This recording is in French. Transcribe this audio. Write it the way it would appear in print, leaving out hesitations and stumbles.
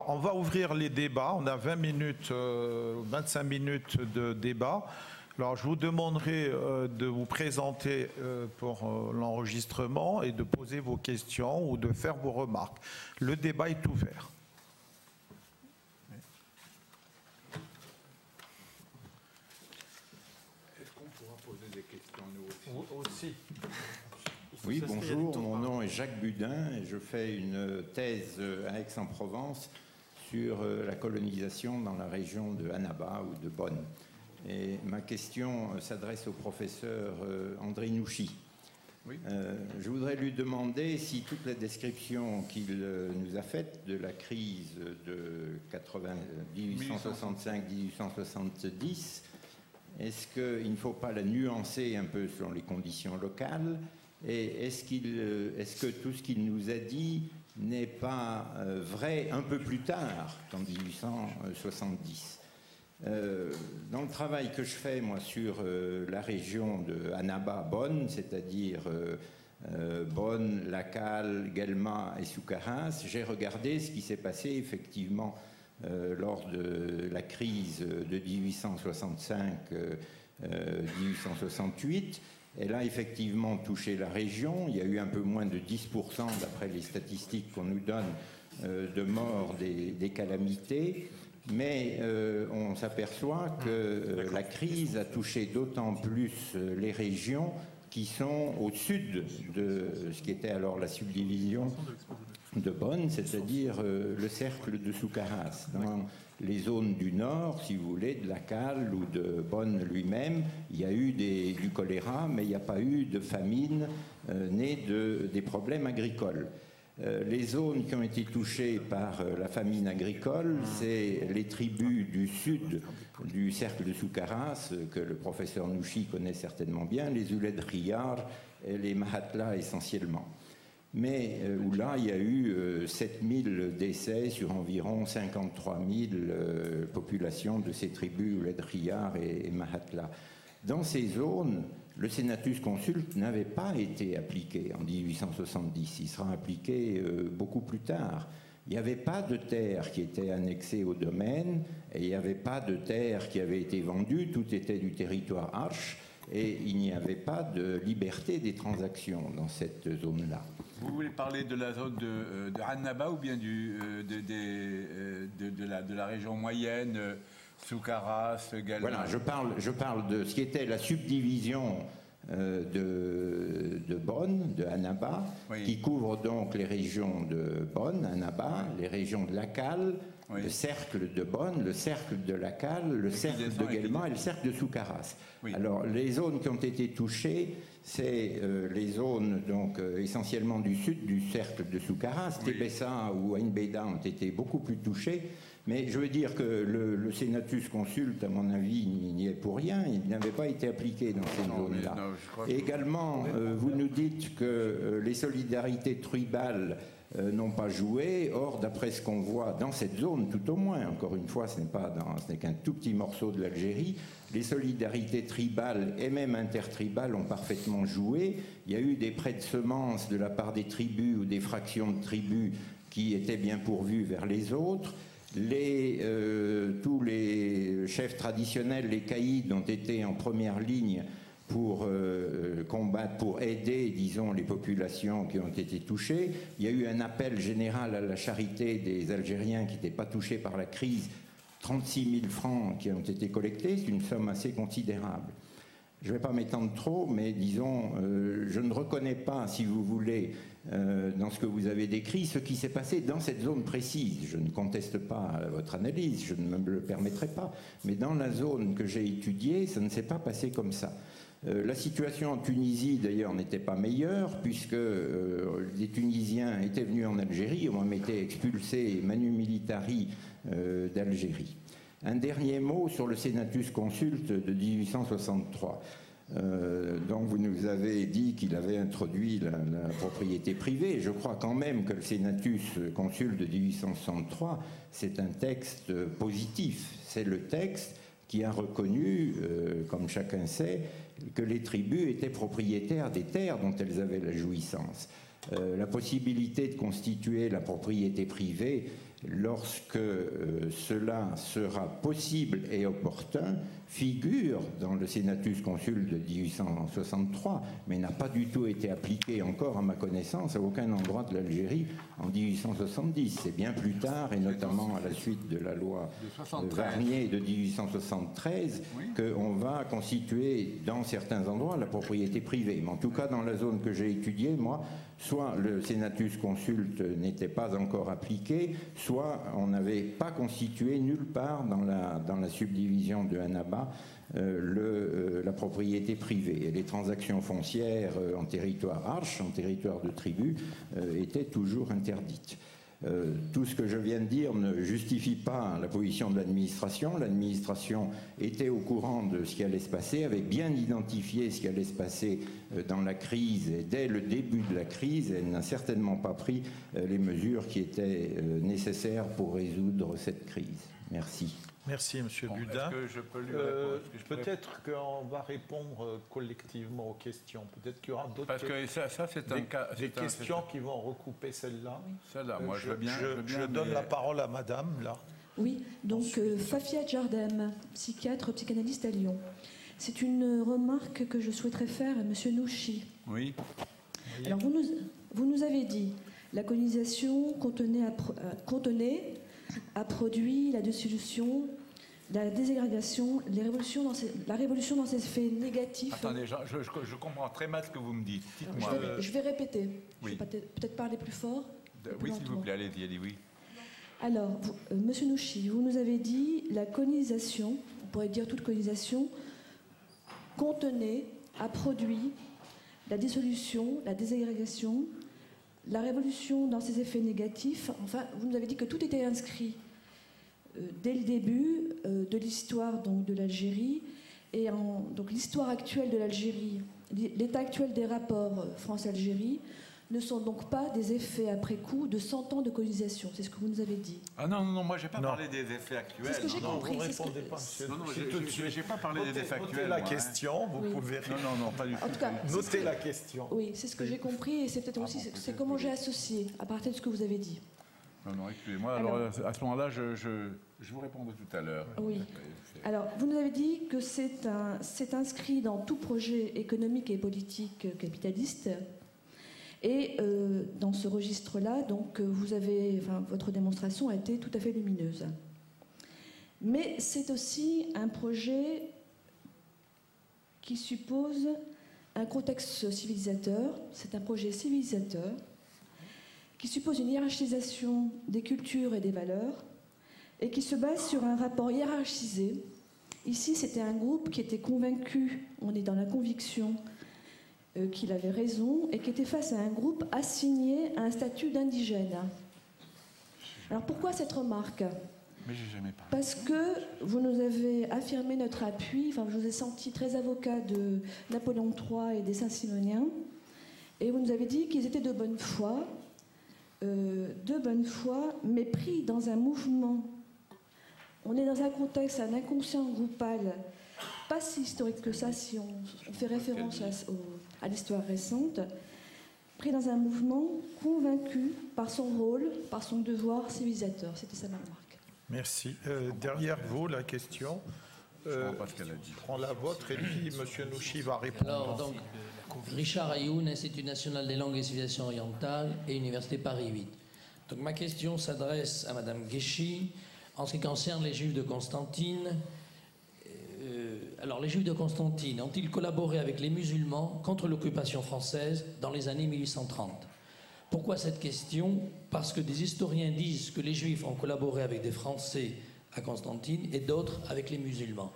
On va ouvrir les débats. On a 20 minutes, 25 minutes de débat. Alors, je vous demanderai de vous présenter pour l'enregistrement et de poser vos questions ou de faire vos remarques. Le débat est ouvert. Est-ce qu'on pourra poser des questions nous aussi? Oui, bonjour, mon nom est Jacques Budin et je fais une thèse à Aix-en-Provence sur la colonisation dans la région de Annaba ou de Bonn. Et ma question s'adresse au professeur André Nouchi. Oui. Je voudrais lui demander si toute la description qu'il nous a faite de la crise de 1865-1870, est-ce qu'il ne faut pas la nuancer un peu selon les conditions locales? Et est-ce que tout ce qu'il nous a dit n'est pas vrai un peu plus tard qu'en 1870? Dans le travail que je fais, moi, sur la région de Annaba-Bonn, c'est-à-dire Bonn, Lacal, Guelma et Soukharas, j'ai regardé ce qui s'est passé effectivement lors de la crise de 1865-1868. Elle a effectivement touché la région. Il y a eu un peu moins de 10%, d'après les statistiques qu'on nous donne, de morts des calamités. Mais on s'aperçoit que la crise a touché d'autant plus les régions qui sont au sud de ce qui était alors la subdivision de Bonn, c'est-à-dire le cercle de Soukharas. Dans les zones du nord, si vous voulez, de Lacal ou de Bonn lui-même, il y a eu du choléra, mais il n'y a pas eu de famine née des problèmes agricoles. Les zones qui ont été touchées par la famine agricole, c'est les tribus du sud du cercle de Soukharas, que le professeur Nouchi connaît certainement bien, les Ouled Riyar et les Mahatla essentiellement. Mais où là, il y a eu 7000 décès sur environ 53 000 populations de ces tribus Ouled Riyar et Mahatla. Dans ces zones, le Senatus Consulte n'avait pas été appliqué en 1870. Il sera appliqué beaucoup plus tard. Il n'y avait pas de terre qui était annexée au domaine et il n'y avait pas de terre qui avait été vendue. Tout était du territoire Arche et il n'y avait pas de liberté des transactions dans cette zone-là. Vous voulez parler de la zone de Annaba ou bien de la région moyenne, Soukharas, Galma? Voilà, je parle de ce qui était la subdivision de Bonn, de Annaba, oui, qui couvre donc les régions de Bonn, Annaba, oui, les régions de Lacal, oui, le cercle de Bonn, le cercle de Lacal, le cercle de Guelma et le cercle de Soukharas. Oui. Alors, les zones qui ont été touchées, c'est les zones donc essentiellement du sud du cercle de Soukharas. Oui. Tébessa ou Ain Beida ont été beaucoup plus touchées. Mais je veux dire que le Senatus Consulte, à mon avis, n'y est pour rien. Il n'avait pas été appliqué dans ces zones-là. Et également, vous nous dites que les solidarités tribales n'ont pas joué. Or, d'après ce qu'on voit dans cette zone, tout au moins, encore une fois, ce n'est qu'un tout petit morceau de l'Algérie, les solidarités tribales et même intertribales ont parfaitement joué. Il y a eu des prêts de semences de la part des tribus ou des fractions de tribus qui étaient bien pourvues vers les autres. Tous les chefs traditionnels, les caïds, ont été en première ligne pour combattre, pour aider, disons, les populations qui ont été touchées. Il y a eu un appel général à la charité des Algériens qui n'étaient pas touchés par la crise, 36 000 francs qui ont été collectés, c'est une somme assez considérable. Je ne vais pas m'étendre trop, mais disons, je ne reconnais pas, si vous voulez, dans ce que vous avez décrit, ce qui s'est passé dans cette zone précise. Je ne conteste pas votre analyse, je ne me le permettrai pas, mais dans la zone que j'ai étudiée, ça ne s'est pas passé comme ça. La situation en Tunisie, d'ailleurs, n'était pas meilleure, puisque les Tunisiens étaient venus en Algérie, ont même été expulsés manu militari d'Algérie. Un dernier mot sur le Senatus Consulte de 1863. Donc vous nous avez dit qu'il avait introduit la propriété privée. Je crois quand même que le Senatus Consulte de 1863, c'est un texte positif. C'est le texte qui a reconnu, comme chacun sait, que les tribus étaient propriétaires des terres dont elles avaient la jouissance. La possibilité de constituer la propriété privée lorsque cela sera possible et opportun, figure dans le Senatus Consul de 1863, mais n'a pas du tout été appliqué encore, à ma connaissance, à aucun endroit de l'Algérie en 1870. C'est bien plus tard, et notamment à la suite de la loi Varnier de 1873, qu'on va constituer dans certains endroits la propriété privée. Mais en tout cas, dans la zone que j'ai étudiée, moi, soit le Senatus Consulte n'était pas encore appliqué, soit on n'avait pas constitué nulle part dans la subdivision de Annaba la propriété privée. Et les transactions foncières en territoire arche, en territoire de tribu, étaient toujours interdites. Tout ce que je viens de dire ne justifie pas la position de l'administration. L'administration était au courant de ce qui allait se passer, avait bien identifié ce qui allait se passer dans la crise, et dès le début de la crise, elle n'a certainement pas pris les mesures qui étaient nécessaires pour résoudre cette crise. Merci. Merci, M. Budin. Je peux lui répondre? Peut-être qu'on va répondre collectivement aux questions. Peut-être qu'il y aura d'autres questions qui vont recouper celle-là. Celle-là, moi je veux bien. Je donne la parole à Madame, là. Oui, donc Fafia Djardem, psychiatre, psychanalyste à Lyon. C'est une remarque que je souhaiterais faire à M. Nouchi. Oui. Alors, vous nous avez dit la colonisation contenait a produit la dissolution, la déségrégation, la révolution dans ses effets négatifs. Attendez, je comprends très mal ce que vous me dites. Dites-moi. Je vais répéter. Oui. Je vais peut-être parler plus fort. Oui, s'il vous plaît, allez-y, oui. Alors, Monsieur Nouchi, vous nous avez dit la colonisation, on pourrait dire toute colonisation, contenait, a produit la dissolution, la déségrégation, la révolution dans ses effets négatifs. Enfin, vous nous avez dit que tout était inscrit dès le début de l'histoire de l'Algérie et donc l'histoire actuelle de l'Algérie, l'état actuel des rapports France-Algérie ne sont donc pas des effets après coup de 100 ans de colonisation. C'est ce que vous nous avez dit. Ah non, moi je n'ai pas parlé des effets actuels. C'est ce que j'ai compris. Vous ne répondez pas, monsieur. Non, je n'ai pas parlé des effets actuels. Notez la question, vous pouvez... Non, pas du tout. En tout cas, notez la question. Oui, c'est ce que j'ai compris et c'est peut-être aussi comment j'ai associé à partir de ce que vous avez dit. Non, excusez-moi. Alors, à ce moment-là, je vous répondrai tout à l'heure. Oui. Alors, vous nous avez dit que c'est inscrit dans tout projet économique et politique capitaliste. Et dans ce registre-là, donc, votre démonstration a été tout à fait lumineuse. Mais c'est aussi un projet qui suppose un contexte civilisateur. C'est un projet civilisateur qui suppose une hiérarchisation des cultures et des valeurs et qui se base sur un rapport hiérarchisé. Ici, c'était un groupe qui était convaincu, on est dans la conviction, qu'il avait raison et qui était face à un groupe assigné à un statut d'indigène. Alors pourquoi cette remarque? Mais j'ai jamais parlé. Parce que vous nous avez affirmé notre appui, je vous ai senti très avocat de Napoléon III et des Saint-Simoniens, et vous nous avez dit qu'ils étaient de bonne foi, mais pris dans un mouvement. On est dans un contexte, un inconscient groupal, pas si historique que ça, si on fait référence à l'histoire récente, pris dans un mouvement, convaincu par son rôle, par son devoir civilisateur. C'était ça ma remarque. Merci. Derrière vous, la question. Je ne comprends pas ce qu'elle a dit. Je prends la vôtre et puis M. Nouchi va répondre. Alors, donc, Richard Ayoun, Institut national des langues et civilisations orientales et Université Paris 8. Donc ma question s'adresse à Mme Guéchy en ce qui concerne les Juifs de Constantine. Alors, les Juifs de Constantine ont-ils collaboré avec les musulmans contre l'occupation française dans les années 1830? Pourquoi cette question? Parce que des historiens disent que les Juifs ont collaboré avec des Français à Constantine et d'autres avec les musulmans.